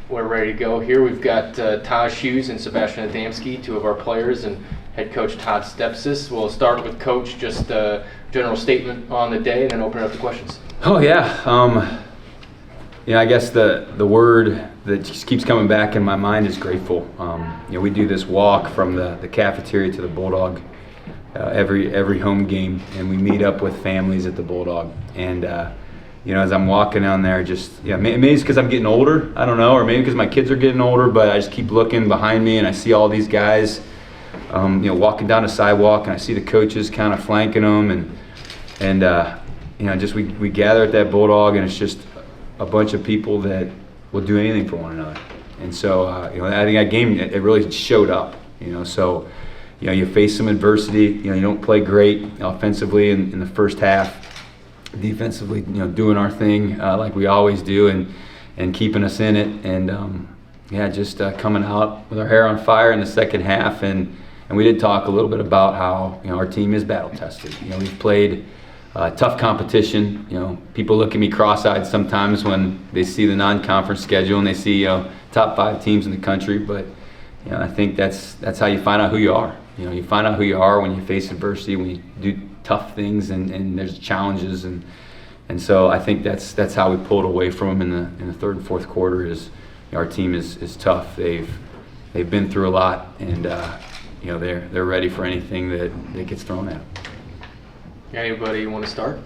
We're ready to go here. We've got Taj Hughes and Sebastian Adamski, two of our players, and head coach Todd Stepsis. We'll start with Coach, just a general statement on the day, and then open it up to questions. Oh, yeah. I guess the word that just keeps coming back in my mind is grateful. We do this walk from the cafeteria to the Bulldog every home game, and we meet up with families at the Bulldog. And as I'm walking down there, maybe it's because I'm getting older, I don't know, or maybe because my kids are getting older, but I just keep looking behind me and I see all these guys, walking down the sidewalk, and I see the coaches kind of flanking them, and we gather at that Bulldog, and it's just a bunch of people that will do anything for one another. And so, I think that game, it really showed up, so, you face some adversity, you don't play great offensively in the first half. Defensively, doing our thing like we always do, and keeping us in it, and coming out with our hair on fire in the second half, and we did talk a little bit about how our team is battle tested. We've played tough competition. People look at me cross-eyed sometimes when they see the non-conference schedule and they see top 5 teams in the country, but I think that's how you find out who you are. You find out who you are when you face adversity, when you do tough things, and there's challenges, and so I think that's how we pulled away from them in the third and fourth quarter. Is our team is tough. They've been through a lot, and they're ready for anything that gets thrown at them. Anybody want to start?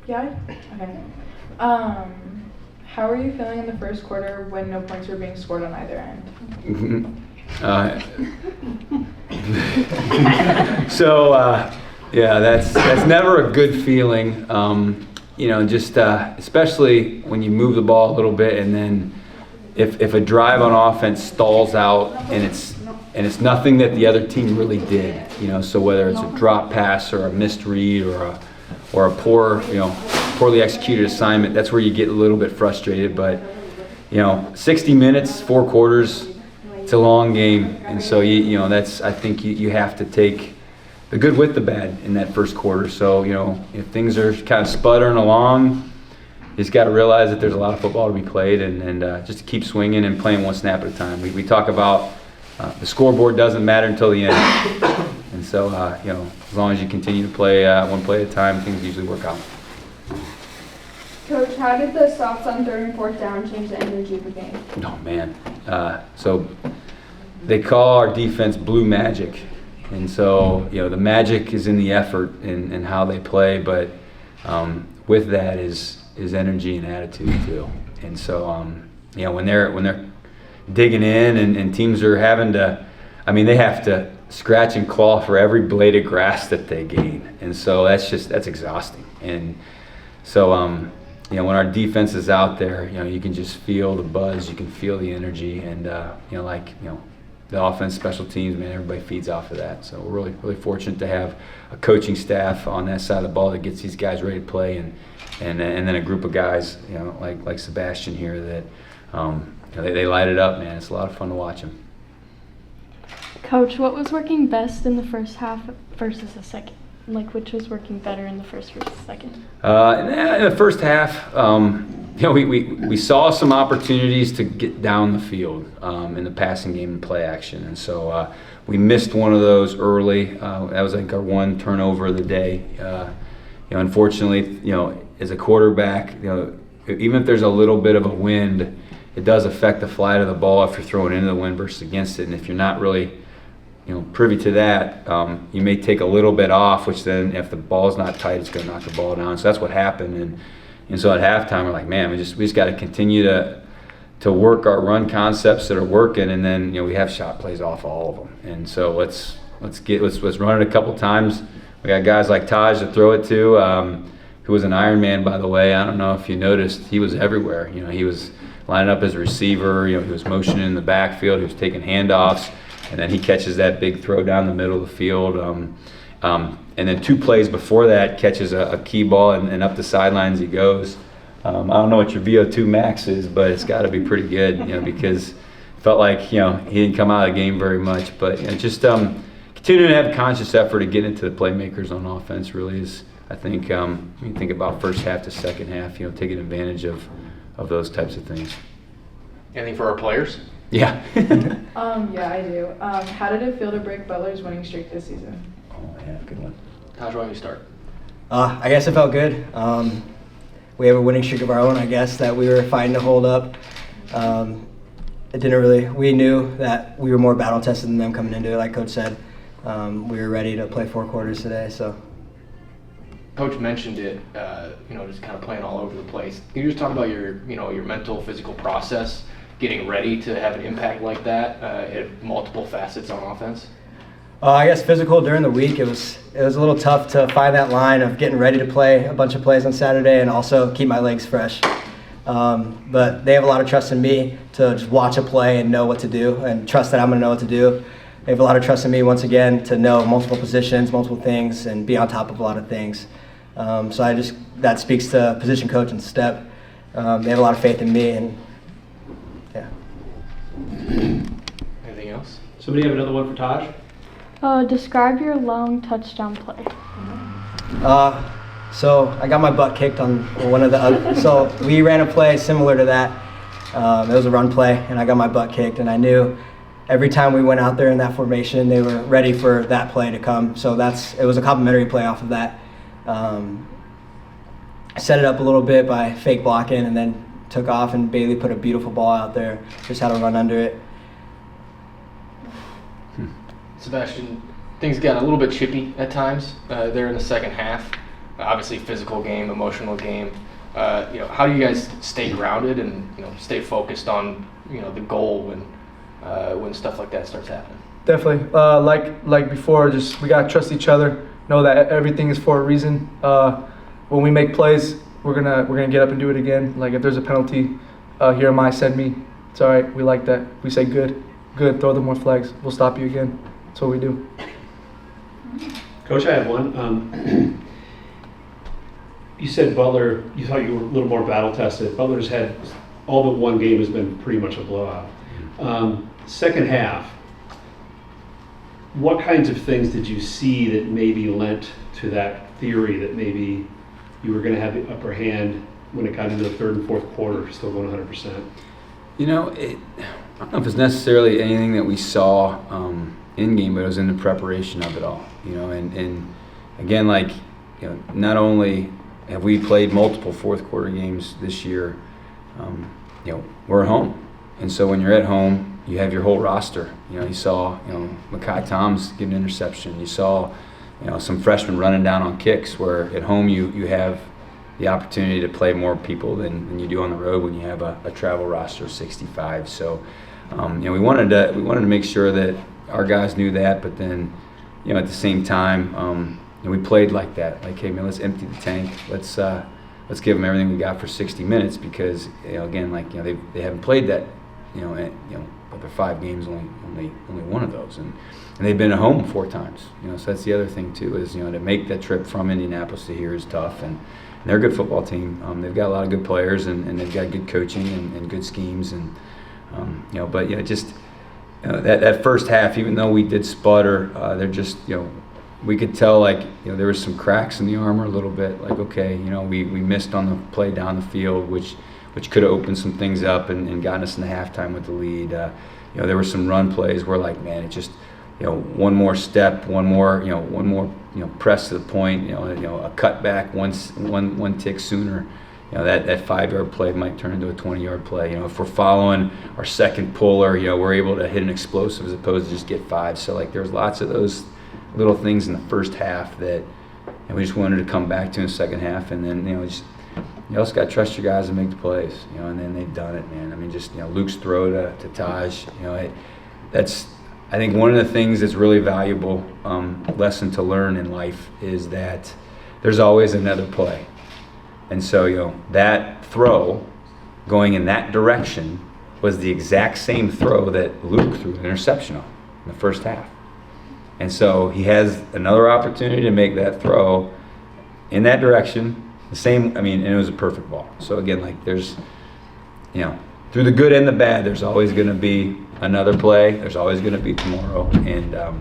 Yeah. Okay. How are you feeling in the first quarter when no points were being scored on either end? That's never a good feeling. Especially when you move the ball a little bit, and then if a drive on offense stalls out, and it's nothing that the other team really did. So whether it's a drop pass or a missed read or a poorly executed assignment, that's where you get a little bit frustrated. But 60 minutes, 4 quarters, it's a long game, and so I think you have to take the good with the bad in that first quarter. So if things are kind of sputtering along, you just got to realize that there's a lot of football to be played, and just to keep swinging and playing one snap at a time. We talk about the scoreboard doesn't matter until the end, and so as long as you continue to play one play at a time, things usually work out. Coach, how did the stops on 3rd and 4th down change the energy of the game? Oh, man. So they call our defense blue magic. And so, the magic is in the effort and how they play, but with that is energy and attitude too. And so, when they're digging in and teams are having to, they have to scratch and claw for every blade of grass that they gain. And so that's exhausting. And so, when our defense is out there, you can just feel the buzz, you can feel the energy, and the offense, special teams, man, everybody feeds off of that. So we're really, really fortunate to have a coaching staff on that side of the ball that gets these guys ready to play, and then a group of guys, like Sebastian here that they light it up, man. It's a lot of fun to watch them. Coach, what was working best in the first half versus the second? Which was working better in the first versus second? In the first half, we saw some opportunities to get down the field in the passing game and play action, and so we missed one of those early. That was our one turnover of the day. Unfortunately, as a quarterback, even if there's a little bit of a wind, it does affect the flight of the ball if you're throwing into the wind versus against it, and if you're not really privy to that, you may take a little bit off, which then if the ball's not tight, it's going to knock the ball down. So that's what happened, and so at halftime we're like, man, we just got to continue to work our run concepts that are working, and then we have shot plays off all of them, and so let's run it a couple times. We got guys like Taj to throw it to, who was an Iron Man, by the way. I don't know if you noticed, he was everywhere. He was lining up as a receiver. He was motioning in the backfield. He was taking handoffs. And then he catches that big throw down the middle of the field. And then 2 plays before that, catches a key ball, and up the sidelines he goes. I don't know what your VO2 max is, but it's got to be pretty good, because it felt like, he didn't come out of the game very much. But just continuing to have conscious effort to get into the playmakers on offense really is, I think, when you think about first half to second half, taking advantage of those types of things. Anything for our players? Yeah. Yeah, I do. How did it feel to break Butler's winning streak this season? Oh, yeah, good one. Taj, why don't you start? I guess it felt good. We have a winning streak of our own, I guess, that we were fighting to hold up. We knew that we were more battle tested than them coming into it, like Coach said. We were ready to play 4 quarters today, so. Coach mentioned it, just kind of playing all over the place. Can you just talk about your mental, physical process, getting ready to have an impact like that at multiple facets on offense? I guess physical during the week, it was a little tough to find that line of getting ready to play a bunch of plays on Saturday and also keep my legs fresh. But they have a lot of trust in me to just watch a play and know what to do and trust that I'm going to know what to do. They have a lot of trust in me, once again, to know multiple positions, multiple things, and be on top of a lot of things. So that speaks to position coach and step. They have a lot of faith in me, and yeah. Anything else? Somebody have another one for Taj? Describe your long touchdown play. So I got my butt kicked on one of the other. So we ran a play similar to that. It was a run play, and I got my butt kicked, and I knew every time we went out there in that formation, they were ready for that play to come. So it was a complimentary play off of that. I set it up a little bit by fake blocking, and then took off, and Bailey put a beautiful ball out there. Just had to run under it. Sebastian, things got a little bit chippy at times there in the second half. Obviously, physical game, emotional game. How do you guys stay grounded and stay focused on the goal when stuff like that starts happening? Definitely. Like before, we gotta trust each other. Know that everything is for a reason. When we make plays, we're gonna get up and do it again. Like if there's a penalty, here am I, send me. It's all right. We like that. We say good. Throw them more flags. We'll stop you again. That's what we do. Coach, I have one. You said Butler, you thought you were a little more battle tested. Butler's had, all but one game has been pretty much a blowout. Second half, what kinds of things did you see that maybe lent to that theory that maybe you were going to have the upper hand when it got into the third and fourth quarter, still going 100%? I don't know if it's necessarily anything that we saw in game, but it was in the preparation of it all. And again, not only have we played multiple fourth quarter games this year, we're at home, and so when you're at home, you have your whole roster. You saw Makai Toms get an interception. You saw some freshmen running down on kicks. Where at home you have the opportunity to play more people than you do on the road when you have a travel roster of 65. So we wanted to make sure that our guys knew that, but then at the same time we played like that. Like, hey man, let's empty the tank. Let's give them everything we got for 60 minutes because again, they haven't played that of their 5 games, only one of those, and they've been at home 4 times. So that's the other thing too is to make that trip from Indianapolis to here is tough, and they're a good football team. They've got a lot of good players, and they've got good coaching and good schemes, and that first half, even though we did sputter, they're just we could tell there was some cracks in the armor a little bit. We missed on the play down the field, which could have opened some things up and gotten us in the halftime with the lead. There were some run plays where it just one more step, one more press to the point, a cutback one tick sooner. That 5-yard play might turn into a 20-yard play. If we're following our second puller, we're able to hit an explosive as opposed to just get 5. So there's lots of those little things in the first half that we just wanted to come back to in the second half, and then you also got to trust your guys to make the plays, and then they've done it, man. Luke's throw to Taj, that's, I think, one of the things that's really valuable lesson to learn in life is that there's always another play. And so, that throw going in that direction was the exact same throw that Luke threw an interception on in the first half. And so he has another opportunity to make that throw in that direction. The same, and it was a perfect ball. So again, there's, through the good and the bad, there's always going to be another play. There's always going to be tomorrow. And I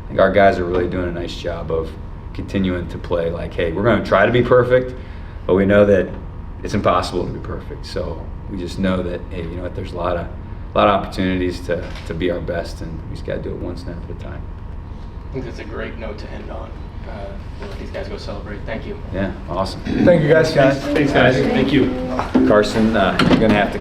think our guys are really doing a nice job of continuing to play hey, we're going to try to be perfect, but we know that it's impossible to be perfect. So we just know that, hey, you know what, there's a lot of opportunities to be our best, and we just got to do it one snap at a time. I think that's a great note to end on. We'll let these guys go celebrate. Thank you. Yeah, awesome. Thank you guys. Thanks, guys. Thank you. Carson, you're going to have to